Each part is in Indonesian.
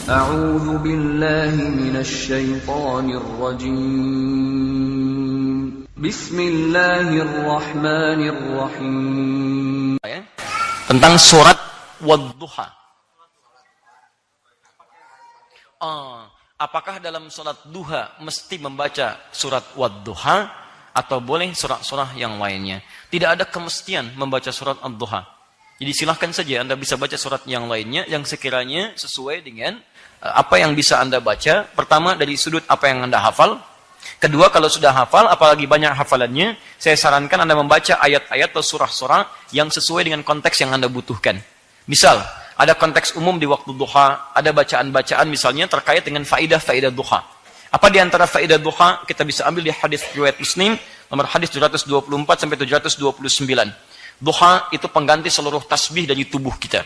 A'udzu billahi minasy syaithanir rajim. Bismillahirrahmanirrahim. Tentang surat Wadduha. Apakah dalam surat duha mesti membaca surat Wadduha atau boleh surah-surah yang lainnya? Tidak ada kemestian membaca surat Ad-Duha. Jadi silahkan saja Anda bisa baca surat yang lainnya yang sekiranya sesuai dengan apa yang bisa Anda baca. Pertama dari sudut apa yang Anda hafal. Kedua, kalau sudah hafal, apalagi banyak hafalannya, saya sarankan Anda membaca ayat-ayat atau surah-surah yang sesuai dengan konteks yang Anda butuhkan. Misal, ada konteks umum di waktu duha, ada bacaan-bacaan misalnya terkait dengan faidah-faidah duha. Apa di antara faidah duha? Kita bisa ambil di hadis riwayat Muslim, nomor hadis 724 sampai 729. Duha itu pengganti seluruh tasbih dari tubuh kita.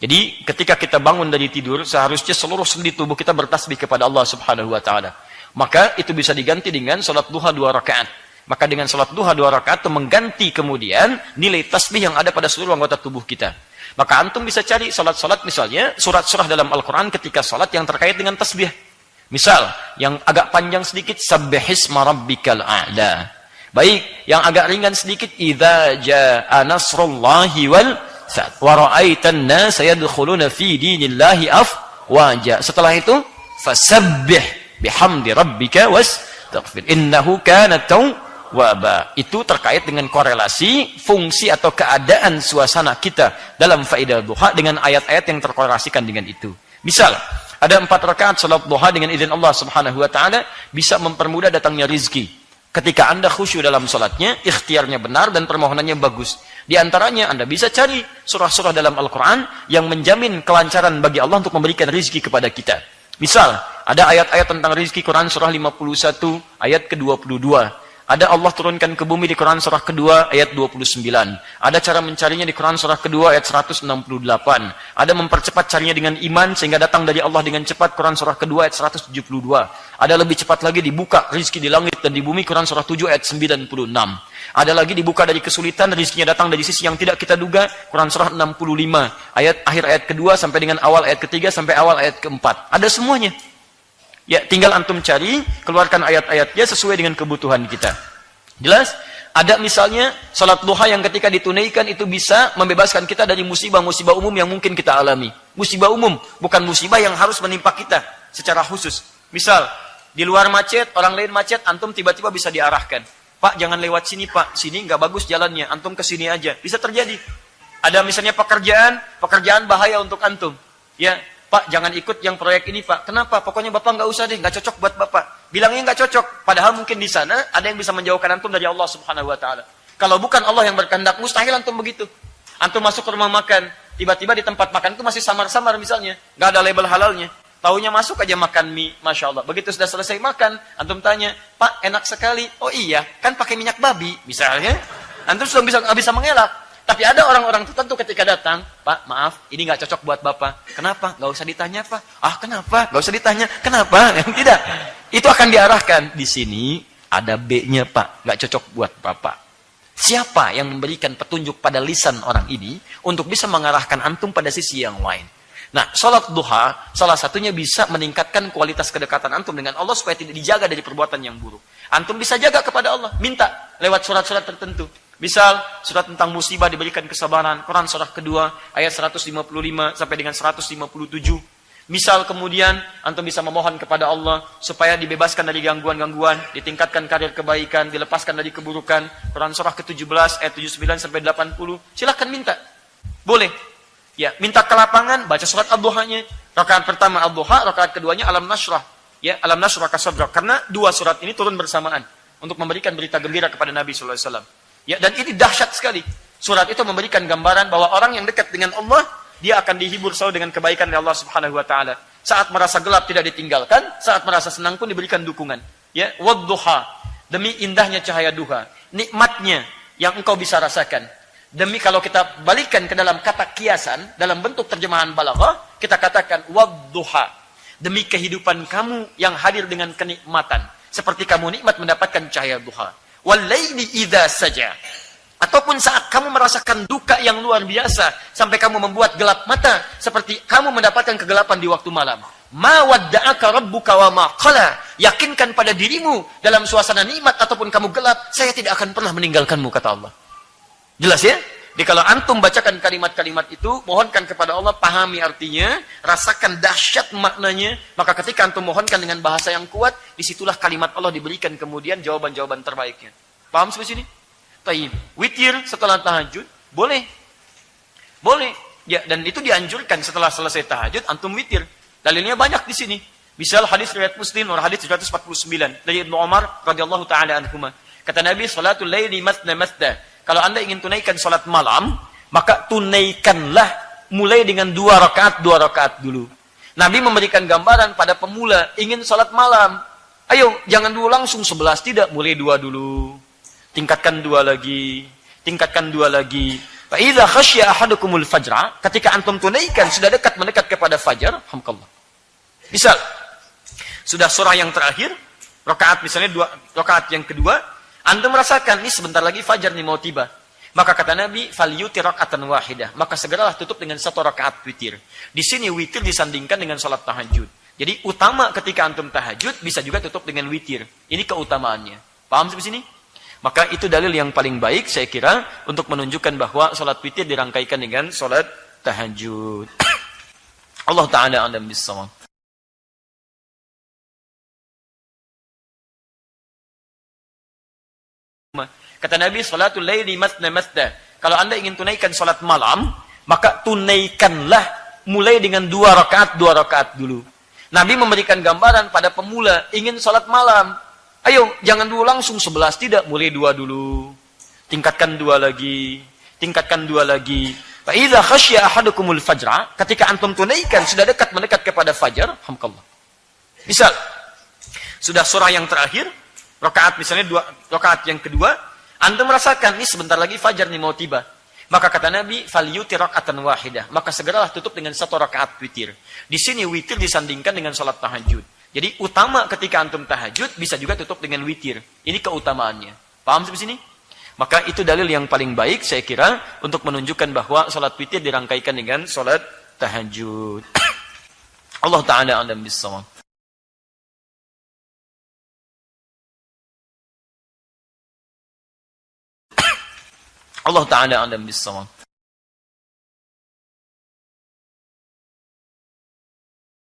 Jadi, ketika kita bangun dari tidur, seharusnya seluruh sendi tubuh kita bertasbih kepada Allah Subhanahu wa taala. Maka itu bisa diganti dengan salat duha 2 rakaat. Maka dengan salat duha 2 rakaat itu mengganti kemudian nilai tasbih yang ada pada seluruh anggota tubuh kita. Maka antum bisa cari salat-salat misalnya surat-surah dalam Al-Qur'an ketika salat yang terkait dengan tasbih. Misal, yang agak panjang sedikit sabbihisma rabbikal a'la. Baik, yang agak ringan sedikit idza jaa nasrullahi wal fath wa ra'aitan nasa yadkhuluna fi dinillahi afwaja. Setelah itu fasabbih bihamdi rabbika wastaghfir innahu kana tawwaba. Itu terkait dengan korelasi fungsi atau keadaan suasana kita dalam faidah duha dengan ayat-ayat yang terkorelasikan dengan itu. Misal, ada 4 rakaat salat duha dengan izin Allah Subhanahu wa taala bisa mempermudah datangnya rizki. Ketika Anda khusyuk dalam salatnya, ikhtiarnya benar dan permohonannya bagus. Di antaranya Anda bisa cari surah-surah dalam Al-Qur'an yang menjamin kelancaran bagi Allah untuk memberikan rizki kepada kita. Misal, ada ayat-ayat tentang rizki Quran surah 51 ayat ke-22. Ada Allah turunkan ke bumi di Quran surah kedua ayat 29. Ada cara mencarinya di Quran surah kedua ayat 168. Ada mempercepat carinya dengan iman sehingga datang dari Allah dengan cepat Quran surah kedua ayat 172. Ada lebih cepat lagi dibuka rizki di langit dan di bumi Quran surah 7 ayat 96. Ada lagi dibuka dari kesulitan, rizkinya datang dari sisi yang tidak kita duga Quran surah 65 ayat akhir ayat kedua sampai dengan awal ayat ketiga sampai awal ayat keempat. Ada semuanya. Ya, tinggal antum cari, keluarkan ayat-ayatnya sesuai dengan kebutuhan kita. Jelas? Ada misalnya salat duha yang ketika ditunaikan itu bisa membebaskan kita dari musibah-musibah umum yang mungkin kita alami. Musibah umum, bukan musibah yang harus menimpa kita secara khusus. Misal, di luar macet, orang lain macet, antum tiba-tiba bisa diarahkan. Pak, jangan lewat sini, Pak. Sini nggak bagus jalannya, antum ke sini aja. Bisa terjadi. Ada misalnya pekerjaan bahaya untuk antum. Ya, Pak, jangan ikut yang proyek ini, Pak. Kenapa? Pokoknya Bapak nggak usah deh, nggak cocok buat Bapak. Bilangnya nggak cocok, padahal mungkin di sana ada yang bisa menjauhkan antum dari Allah Subhanahu wa taala. Kalau bukan Allah yang berkehendak, mustahil antum begitu. Antum masuk ke rumah makan, tiba-tiba di tempat makan itu masih samar-samar misalnya, nggak ada label halalnya. Taunya masuk aja makan mie, Masya Allah. Begitu sudah selesai makan, antum tanya, Pak, enak sekali. Oh iya, kan pakai minyak babi, misalnya. Antum sudah bisa mengelak. Tapi ada orang-orang tertentu ketika datang, Pak, maaf, ini nggak cocok buat Bapak. Kenapa? Nggak usah ditanya, Pak. Ah, kenapa? Nggak usah ditanya. Kenapa? Tidak. Itu akan diarahkan. Di sini ada B-nya, Pak. Nggak cocok buat Bapak. Siapa yang memberikan petunjuk pada lisan orang ini untuk bisa mengarahkan antum pada sisi yang lain? Nah, salat duha, salah satunya bisa meningkatkan kualitas kedekatan antum dengan Allah supaya tidak dijaga dari perbuatan yang buruk. Antum bisa jaga kepada Allah. Minta lewat surat-surat tertentu. Misal, surat tentang musibah diberikan kesabaran, Quran surah kedua, ayat 155 sampai dengan 157. Misal kemudian, antum bisa memohon kepada Allah, supaya dibebaskan dari gangguan-gangguan, ditingkatkan karir kebaikan, dilepaskan dari keburukan, Quran surah ke-17, ayat 79 sampai 80. Silahkan minta. Boleh. Ya, minta ke lapangan, baca surat Ad-Duhanya. Rakaat pertama Ad-Duha, rakaat keduanya Alam Nashrah. Ya, Alam Nashrah Kasadrak. Karena 2 surat ini turun bersamaan, untuk memberikan berita gembira kepada Nabi SAW. Ya, dan ini dahsyat sekali. Surat itu memberikan gambaran bahwa orang yang dekat dengan Allah, dia akan dihibur selalu dengan kebaikan dari Allah Subhanahu wa taala. Saat merasa gelap tidak ditinggalkan, saat merasa senang pun diberikan dukungan. Ya, wadduha, demi indahnya cahaya duha, nikmatnya yang engkau bisa rasakan. Demi kalau kita balikan ke dalam kata kiasan, dalam bentuk terjemahan balaghah, kita katakan wadduha, demi kehidupan kamu yang hadir dengan kenikmatan, seperti kamu nikmat mendapatkan cahaya duha. Walaili idza saja, Ataupun saat kamu merasakan duka yang luar biasa, sampai kamu membuat gelap mata, seperti kamu mendapatkan kegelapan di waktu malam. Ma wadda'aka rabbuka wa ma qala. Yakinkan pada dirimu dalam suasana nikmat ataupun kamu gelap, saya tidak akan pernah meninggalkanmu, kata Allah. Jelas ya? Jadi kalau antum bacakan kalimat-kalimat itu, mohonkan kepada Allah, pahami artinya, rasakan dahsyat maknanya, maka ketika antum mohonkan dengan bahasa yang kuat, disitulah kalimat Allah diberikan kemudian jawaban-jawaban terbaiknya. Paham sampai sini? Taib. Witir setelah tahajud, boleh. Boleh. Ya, dan itu dianjurkan setelah selesai tahajud, antum witir. Dalilnya banyak di sini. Misal hadis riwayat Muslim nomor hadis 149 dari Ibnu Umar radhiyallahu taala anhuma. Kata Nabi, salatul laili mathna mathna. Kalau Anda ingin tunaikan salat malam, maka tunaikanlah mulai dengan 2 rakaat dulu. Nabi memberikan gambaran pada pemula ingin salat malam. Ayo, jangan dulu langsung 11, tidak, mulai 2 dulu. Tingkatkan 2 lagi, tingkatkan 2 lagi. Fa idza khasya ahadukumul fajra, ketika antum tunaikan sudah mendekat kepada fajar, hamdallah. Misal sudah surah yang terakhir, rakaat misalnya 2 rakaat yang kedua, antum merasakan ini sebentar lagi fajar nih mau tiba. Maka kata Nabi, falyutir raka'atan wahidah, maka segeralah tutup dengan 1 rakaat witir. Di sini witir disandingkan dengan salat tahajud. Jadi utama ketika antum tahajud bisa juga tutup dengan witir. Ini keutamaannya. Paham sampai sini? Maka itu dalil yang paling baik saya kira untuk menunjukkan bahwa salat witir dirangkaikan dengan salat tahajud. Allah taala a'lam bissawab. Kata Nabi, salatul laili mathna mathna. Kalau Anda ingin tunaikan salat malam, maka tunaikanlah mulai dengan 2 rakaat dulu. Nabi memberikan gambaran pada pemula ingin salat malam. Ayo, jangan dulu langsung 11, tidak, mulai 2 dulu. Tingkatkan 2 lagi, tingkatkan 2 lagi. Fa idza khasya ahadukumul fajra, ketika antum tunaikan sudah mendekat kepada fajar, hamdallah. Misal sudah surah yang terakhir, rakaat misalnya 2 rakaat yang kedua, antum merasakan ini sebentar lagi fajar nih mau tiba. Maka kata Nabi, falyutir raka'atan wahidah, maka segeralah tutup dengan 1 rakaat witir. Di sini witir disandingkan dengan salat tahajud. Jadi utama ketika antum tahajud bisa juga tutup dengan witir. Ini keutamaannya. Paham sampai sini? Maka itu dalil yang paling baik saya kira untuk menunjukkan bahwa salat witir dirangkaikan dengan salat tahajud. Allah taala a'lam bissawab. Allah taala a'lam bissawab.